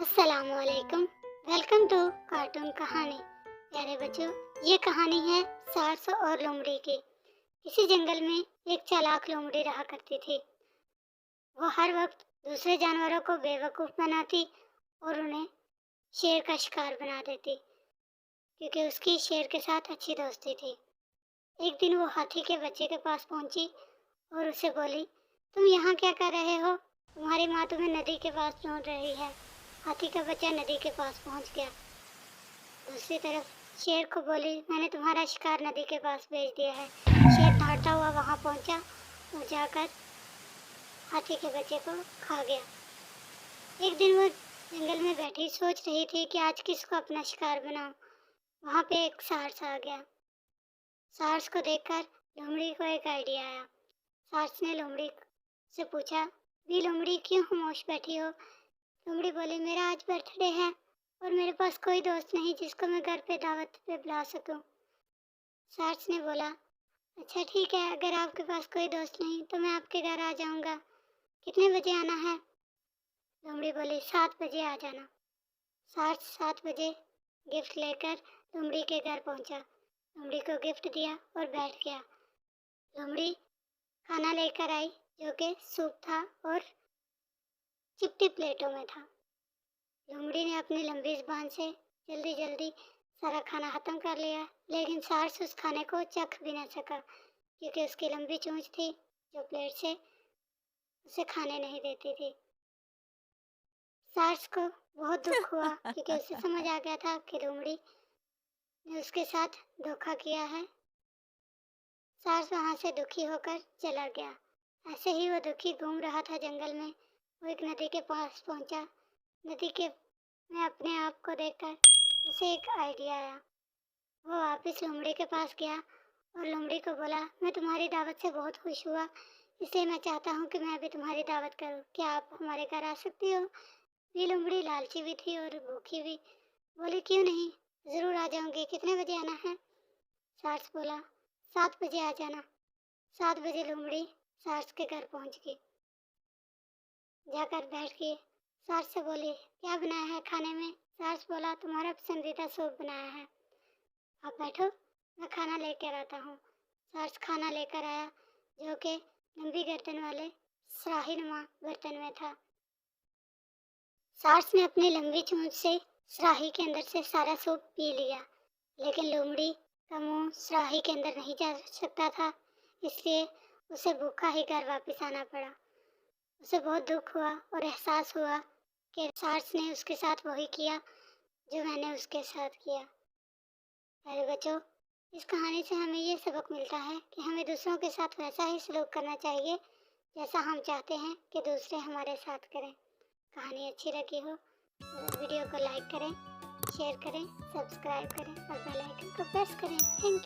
अस्सलाम वालेकुम। Welcome to cartoon कहानी। प्यारे बच्चों, ये कहानी है सारस और लोमड़ी की। किसी जंगल में एक चालाक लोमड़ी रहा करती थी। वो हर वक्त दूसरे जानवरों को बेवकूफ़ बनाती और उन्हें शेर का शिकार बना देती, क्योंकि उसकी शेर के साथ अच्छी दोस्ती थी। एक दिन वो हाथी के बच्चे के पास पहुंची और उसे बोली, तुम यहाँ क्या कर रहे हो? तुम्हारी माँ तुम्हें नदी के पास ढूंढ रही है। हाथी का बच्चा नदी के पास पहुंच गया। दूसरी तरफ शेर को बोली, मैंने तुम्हारा शिकार नदी के पास भेज दिया है। शेर दौड़ता हुआ वहां पहुंचा और जाकर हाथी के बच्चे को खा गया। एक दिन वो जंगल में बैठी सोच रही थी कि आज किसको अपना शिकार बनाऊं। वहां पे एक सारस आ गया। सारस को देखकर लोमड़ी को एक आइडिया आया। सारस ने लोमड़ी से पूछा, भी लोमड़ी क्यों खामोश बैठी हो? लोमड़ी बोली, मेरा आज बर्थडे है और मेरे पास कोई दोस्त नहीं जिसको मैं घर पे दावत पे बुला सकूं। सारस ने बोला, अच्छा ठीक है, अगर आपके पास कोई दोस्त नहीं तो मैं आपके घर आ जाऊंगा। कितने बजे आना है? लोमड़ी बोली, 7 बजे आ जाना। सारस 7 बजे गिफ्ट लेकर लोमड़ी के घर पहुंचा। लोमड़ी को गिफ्ट दिया और बैठ गया। लोमड़ी खाना लेकर आई, जो कि सूप था और चिपटी प्लेटों में था। लोमड़ी ने अपनी लंबी जुबान से जल्दी जल्दी सारा खाना खत्म कर लिया, लेकिन सारस उस खाने को चख भी न सका, क्योंकि उसकी लंबी चोंच थी जो प्लेट से उसे खाने नहीं देती थी। सारस को बहुत दुख हुआ, क्योंकि उसे समझ आ गया था कि लोमड़ी ने उसके साथ धोखा किया है। सारस वहां से दुखी होकर चला गया। ऐसे ही वो दुखी घूम रहा था जंगल में। वो एक नदी के पास पहुंचा। नदी के में अपने आप को देखकर उसे एक आइडिया आया। वो वापस लोमड़ी के पास गया और लोमड़ी को बोला, मैं तुम्हारी दावत से बहुत खुश हुआ, इसलिए मैं चाहता हूँ कि मैं भी तुम्हारी दावत करूँ। क्या आप हमारे घर आ सकती हो? ये लोमड़ी लालची भी थी और भूखी भी। बोली, क्यों नहीं, जरूर आ जाऊंगी। कितने बजे आना है? सारस बोला, 7 बजे आ जाना। 7 बजे लोमड़ी सारस के घर पहुंच गई। जाकर बैठ गई। सारस से बोली, क्या बनाया है खाने में? सारस बोला, तुम्हारा पसंदीदा सूप बनाया है। आप बैठो, मैं खाना लेकर आता हूँ। सारस खाना लेकर आया, जो कि लंबी गर्दन वाले स्राहीनुमा बर्तन में था। सारस ने अपनी लंबी चोंच से स्राही के अंदर से सारा सूप पी लिया, लेकिन लोमड़ी का मुंह स्राही के अंदर नहीं जा सकता था, इसलिए उसे भूखा ही घर वापस आना पड़ा। उसे बहुत दुख हुआ और एहसास हुआ कि सारस ने उसके साथ वही किया जो मैंने उसके साथ किया। प्यारे बच्चों, इस कहानी से हमें ये सबक मिलता है कि हमें दूसरों के साथ वैसा ही सलूक करना चाहिए जैसा हम चाहते हैं कि दूसरे हमारे साथ करें। कहानी अच्छी लगी हो तो वीडियो को लाइक करें, शेयर करें, सब्सक्राइब करें और बेल आइकन को प्रेस करें। Thank you.